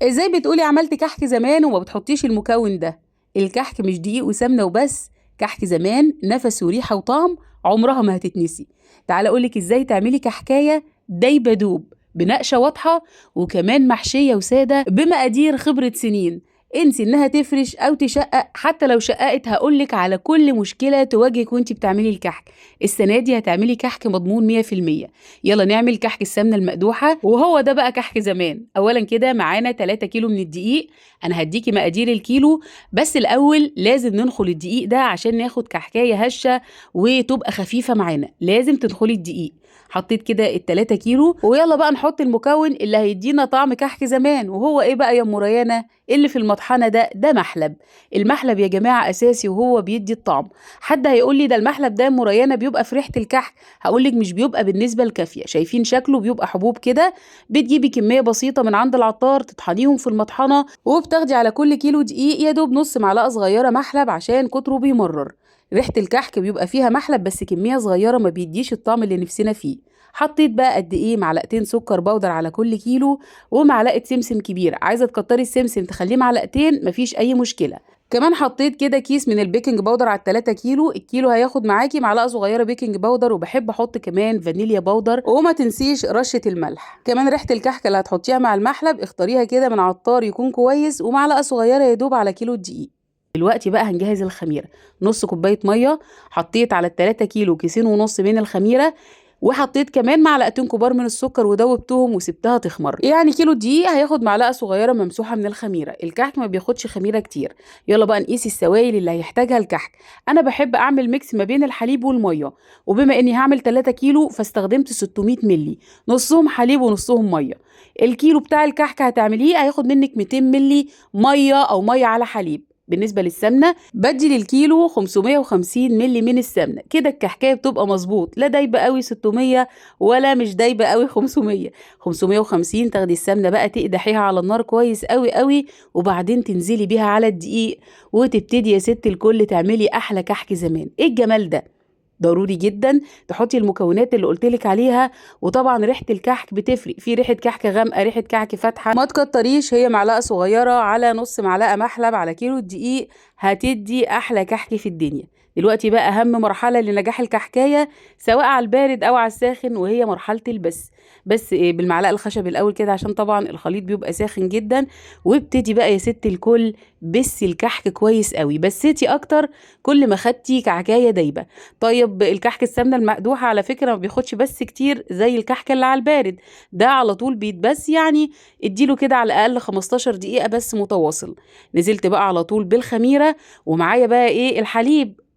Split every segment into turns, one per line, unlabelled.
ازاي بتقولي عملت كحك زمان وما بتحطيش المكون ده؟ الكحك مش دقيق وسمنة وبس، كحك زمان نفس وريحة وطعم عمرها ما هتتنسي. تعالى اقولك ازاي تعملي كحكاية دايبة دوب بنقشة واضحة، وكمان محشية وسادة بمقادير خبرة سنين. انسي انها تفرش او تشقق، حتى لو شققت هقولك على كل مشكلة تواجهك وانتي بتعملي الكحك. السنة دي هتعملي كحك مضمون 100%. يلا نعمل كحك السمنة المقدوحة، وهو ده بقى كحك زمان. اولا كده معانا 3 كيلو من الدقيق، انا هديكي مقادير الكيلو، بس الاول لازم ننخل الدقيق ده عشان ناخد كحكاية هشة وتبقى خفيفة معانا. لازم تنخلي الدقيق. حطيت كده ال3 كيلو، ويلا بقى نحط المكون اللي هيدينا طعم كحك زمان. وهو ايه بقى يا ام ريانة؟ اللي في المطحنة ده محلب. المحلب يا جماعة اساسي وهو بيدي الطعم. حد هيقول لي ده المحلب ده يا ام ريانة بيبقى في ريحة الكحك. هقولك مش بيبقى بالنسبة الكافية. شايفين شكله؟ بيبقى حبوب كده. بتجيبي كمية بسيطة من عند العطار تطحنيهم في المطحنة، وبتاخدي على كل كيلو دقيق يا دوب نص معلقة صغيرة محلب عشان كتره بيمرر. ريحة الكحك بيبقى فيها محلب بس كمية صغيرة، ما بيديش الطعم اللي نفسنا فيه. حطيت بقى قد ايه؟ معلقتين سكر بودر على كل كيلو، ومعلقة سمسم كبيرة. عايزة تكتري السمسم تخليه معلقتين مفيش اي مشكلة. كمان حطيت كده كيس من البيكنج باودر على ال3 كيلو. الكيلو هياخد معاكي معلقه صغيره بيكنج باودر، وبحب احط كمان فانيليا باودر. وما تنسيش رشه الملح. كمان ريحه الكحك اللي هتحطيها مع المحلب اختاريها كده من عطار يكون كويس، ومعلقه صغيره يا دوب على كيلو الدقيق. دلوقتي بقى هنجهز الخميره. نص كوبايه ميه. حطيت على ال3 كيلو كيسين ونص من الخميره، وحطيت كمان معلقتين كبار من السكر ودوبتهم وسبتها تخمر. يعني كيلو دقيق هياخد معلقه صغيره ممسوحه من الخميره. الكحك ما بياخدش خميره كتير. يلا بقى نقيس السوائل اللي هيحتاجها الكحك. انا بحب اعمل ميكس ما بين الحليب والميه، وبما اني هعمل 3 كيلو فاستخدمت 600 ملي، نصهم حليب ونصهم ميه. الكيلو بتاع الكحك هتعمليه هياخد منك 200 ملي ميه او ميه على حليب. بالنسبة للسمنة بدي للكيلو 550 ملي من السمنة. كده الكحكاية بتبقى مظبوط، لا دايبة قوي 600 ولا مش دايبة قوي 500. 550 تاخدي السمنة بقى تقدحيها على النار كويس قوي قوي، وبعدين تنزلي بيها على الدقيق، وتبتدي يا ست الكل تعملي أحلى كحك زمان. ايه الجمال ده؟ ضروري جدا تحطي المكونات اللي قلتلك عليها. وطبعا ريحة الكحك بتفرق، في ريحة كحك غامقة، ريحة كحك فاتحة. ما تكتريش، هي معلقة صغيرة على نص معلقة محلب على كيلو الدقيق هتدي احلى كحك في الدنيا. دلوقتي بقى اهم مرحلة لنجاح الكحكاية، سواء على البارد او على الساخن، وهي مرحلة البس. بس إيه، بالمعلقة الخشب الاول كده عشان طبعا الخليط بيبقى ساخن جدا. وابتدي بقى يا ست الكل بسي الكحك كويس قوي، بسيتي اكتر كل ما خدتي كعكاية دايبة. طيب الكحك السمنه المقدوحه على فكره ما بياخدش بس كتير زي الكحك اللي على البارد، ده على طول بيتبس. يعني اديله كده على الاقل 15 دقيقه بس متواصل. نزلت بقى على طول بالخميره، ومعايا بقى ايه؟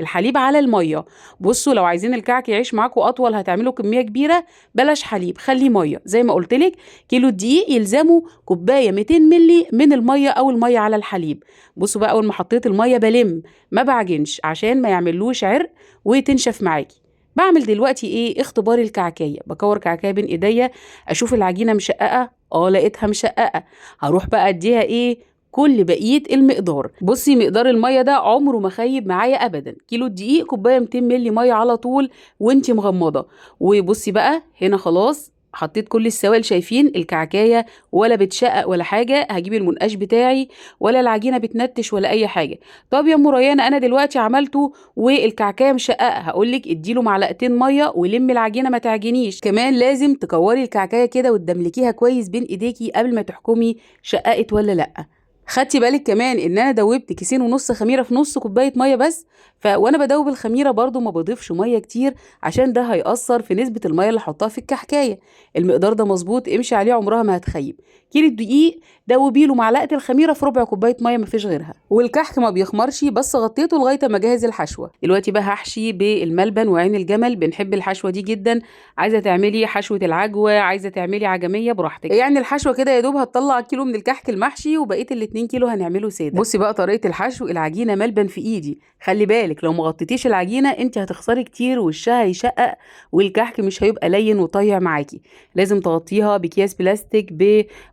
الحليب على الميه. بصوا لو عايزين الكعك يعيش معاكم اطول هتعملوا كميه كبيره، بلاش حليب، خليه ميه. زي ما قلت لك كيلو الدقيق يلزمه كوبايه 200 ملي من الميه او الميه على الحليب. بصوا بقى اول ما حطيت الميه بلم، ما بعجنش عشان ما يعملوش عرق وتنشف معاكي. بعمل دلوقتي ايه؟ اختبار الكعكايه. بكور كعكايه بين ايديا، اشوف العجينه مشققه. لقيتها مشققه. هروح بقى اديها ايه؟ كل بقيه المقدار. بصي مقدار الميه ده عمره ما خيب معايا ابدا. كيلو الدقيق كوبايه 200 ملي ميه على طول وانتي مغمضه. وبصي بقى هنا خلاص حطيت كل السوائل. شايفين الكعكايه ولا بتشقق ولا حاجه؟ هجيب المنقاش بتاعي، ولا العجينه بتنتش ولا اي حاجه. طب يا ام ريانه انا دلوقتي عملته والكعكايه مشققه، هقولك اديله معلقتين ميه ولمي العجينه ما تعجنيش. كمان لازم تكوري الكعكايه كده وتدملكيها كويس بين ايديكي قبل ما تحكمي شققت ولا لا. خدتي بالك كمان ان انا دوبت كيسين ونص خميره في نص كوبايه ميه بس؟ وانا بدوب الخميره برضو ما بضيفش ميه كتير، عشان ده هيأثر في نسبه الميه اللي هحطها في الكحكايه. المقدار ده مظبوط، امشي عليه عمرها ما هتخيب. كيلو الدقيق دوبي له معلقه الخميره في ربع كوبايه ميه، مفيش غيرها. والكحك ما بيخمرش، بس غطيته لغايه ما اجهز الحشوه. دلوقتي بقى هحشي بالملبن وعين الجمل، بنحب الحشوه دي جدا. عايزه تعملي حشوه العجوه، عايزه تعملي عجميه، براحتك. يعني الحشوه كده يا دوب هتطلع كيلو من الكحك المحشي، وبقيه ال2 كيلو هنعمله ساده. بصي بقى طريقه الحشو. العجينه ملبن في ايدي، خلي بالك لو ما غطيتيش العجينه انت هتخسري كتير وشها هيشقق، والكحك مش هيبقى لين وطيع معاكي. لازم تغطيها بكياس بلاستيك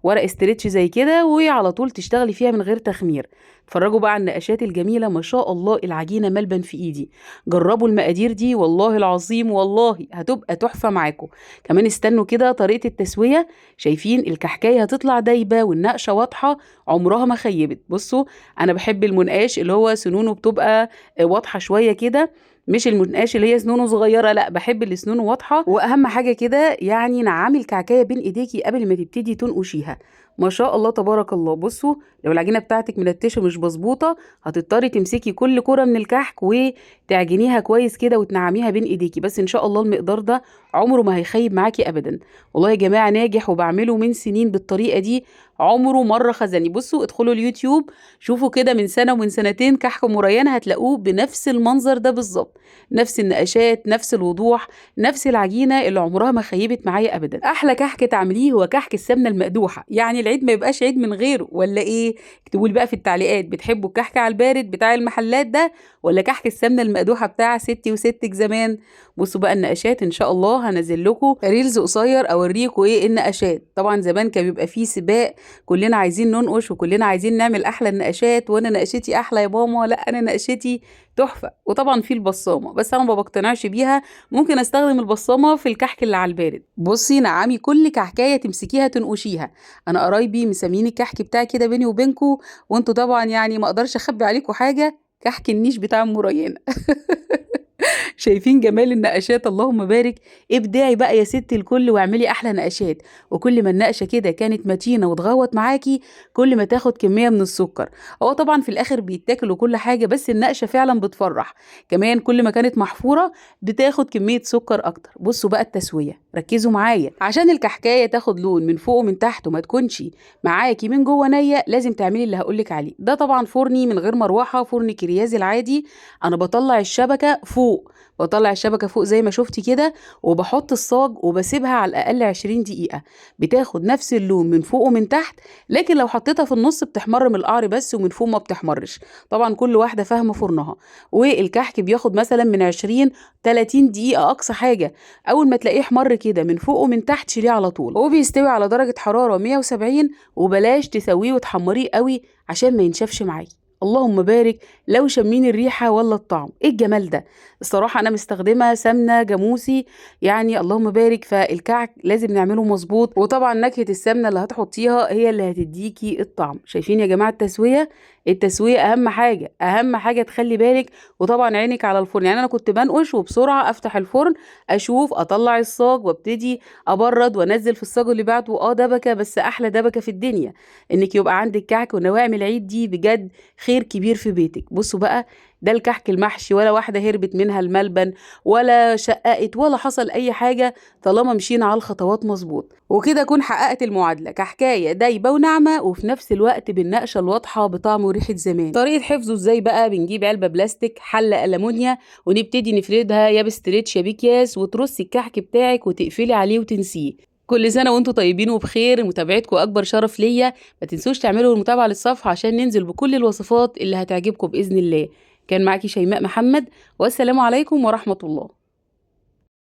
ورق استرتش زي كده، وعلى طول تشتغلي فيها من غير تخمير. اتفرجوا بقى على النقشات الجميله، ما شاء الله العجينه ملبن في ايدي. جربوا المقادير دي والله العظيم والله هتبقى تحفه معاكم. كمان استنوا كده طريقه التسويه. شايفين الكحكايه هتطلع دايبه والنقشه واضحه، عمرها ما خيبت. بصوا انا بحب المنقاش اللي هو سنونه بتبقى واضحه شويه كده، مش المنقاش اللي هي سنونه صغيره، لا بحب اللي سنونه واضحه. واهم حاجه كده يعني نعمي الكعكايه بين ايديكي قبل ما تبتدي تنقشيها. ما شاء الله تبارك الله. بصوا لو العجينه بتاعتك منتشه مش مظبوطه، هتضطري تمسكي كل كره من الكحك وتعجنيها كويس كده وتنعميها بين ايديكي، بس ان شاء الله المقدار ده عمره ما هيخيب معاكي ابدا. والله يا جماعه ناجح وبعمله من سنين بالطريقه دي، عمره مره خزني. بصوا ادخلوا اليوتيوب شوفوا كده من سنه ومن سنتين كحك مريان، هتلاقوه بنفس المنظر ده بالظبط، نفس النقشات، نفس الوضوح، نفس العجينه اللي عمرها ما خيبت معايا ابدا. احلى كحك تعمليه هو كحك السمنه المقدوحه، يعني العيد ما يبقاش عيد من غيره، ولا ايه؟ اكتبوا لي بقى في التعليقات، بتحبوا الكحك على البارد بتاع المحلات ده ولا كحك السمنه المقدوحه بتاع ستي وستك زمان؟ بصوا بقى النقشات، ان شاء الله هنزل لكم ريلز قصير اوريكم ايه النقشات. طبعا زمان كان بيبقى فيه سباق، كلنا عايزين ننقش وكلنا عايزين نعمل احلى النقشات، وانا نقشتي احلى يا ماما، لا انا نقشتي تحفه. وطبعا في البصامه بس انا ما بقتنعش بيها، ممكن استخدم البصامه في الكحك اللي على البارد. بصي نعمي كل كحكايه تمسكيها تنقشيها. انا قرايبي مسميني الكحك بتاعي كده بيني وبينكم، وانتوا طبعا يعني ما اقدرش اخبي عليكم حاجه، كحك النيش بتاع ام ريان. شايفين جمال النقشات؟ اللهم بارك. ابداعي بقى يا ست الكل واعملي احلى نقشات. وكل ما النقشه كده كانت متينه وتغوط معاكي، كل ما تاخد كميه من السكر. هو طبعا في الاخر بيتاكل وكل حاجه، بس النقشه فعلا بتفرح. كمان كل ما كانت محفوره بتاخد كميه سكر اكتر. بصوا بقى التسويه، ركزوا معايا، عشان الكحكايه تاخد لون من فوق ومن تحت وما تكونش معاكي من جوه نيه، لازم تعملي اللي هقولك عليه ده. طبعا فرني من غير مروحه، فرن كريازي العادي. انا بطلع الشبكه فوق، بطلع الشبكة فوق زي ما شفتي كده، وبحط الصاج وبسيبها على الأقل 20 دقيقة، بتاخد نفس اللون من فوق ومن تحت. لكن لو حطيتها في النص بتحمر من القعر بس ومن فوق ما بتحمرش. طبعا كل واحدة فاهمة فرنها. والكحك بياخد مثلا من 20 30 دقيقة أقصى حاجة. أول ما تلاقيه حمر كده من فوق ومن تحت شيليه على طول. هو بيستوي على درجة حرارة 170، وبلاش تسويه وتحمريه قوي عشان ما ينشفش معاكي. اللهم بارك. لو شمين الريحة ولا الطعم، ايه الجمال ده؟ الصراحة انا مستخدمة سمنة جاموسي، يعني اللهم بارك. فالكعك لازم نعمله مظبوط، وطبعا نكهة السمنة اللي هتحطيها هي اللي هتديكي الطعم. شايفين يا جماعة التسوية؟ التسوية اهم حاجة، اهم حاجة تخلي بالك. وطبعا عينك على الفرن، يعني انا كنت بنقش وبسرعة افتح الفرن اشوف اطلع الصاج وابتدي ابرد وانزل في الصاج اللي بعده. دبكة، بس احلى دبكة في الدنيا انك يبقى عندك كعك ونواعم العيد دي بجد خير كبير في بيتك. بصوا بقى ده الكحك المحشي، ولا واحدة هربت منها الملبن ولا شققت ولا حصل أي حاجة، طالما مشينا على الخطوات مظبوط. وكده أكون حققت المعادلة، كحكاية دايبة وناعمة وفي نفس الوقت بالنقشة الواضحة بطعم وريحة زمان. طريقة حفظه ازاي بقى؟ بنجيب علبة بلاستيك، حلة ألمونيا، ونبتدي نفردها يا بستريتش يا بيكياس، وترصي الكحك بتاعك وتقفلي عليه وتنسيه. كل سنة وانتم طيبين وبخير، متابعتكم أكبر شرف ليا. ما تنسوش تعملوا المتابعة للصفحة عشان ننزل بكل الوصفات اللي هتعجبكم بإذن الله. كان معاكي شيماء محمد، والسلام عليكم ورحمة الله.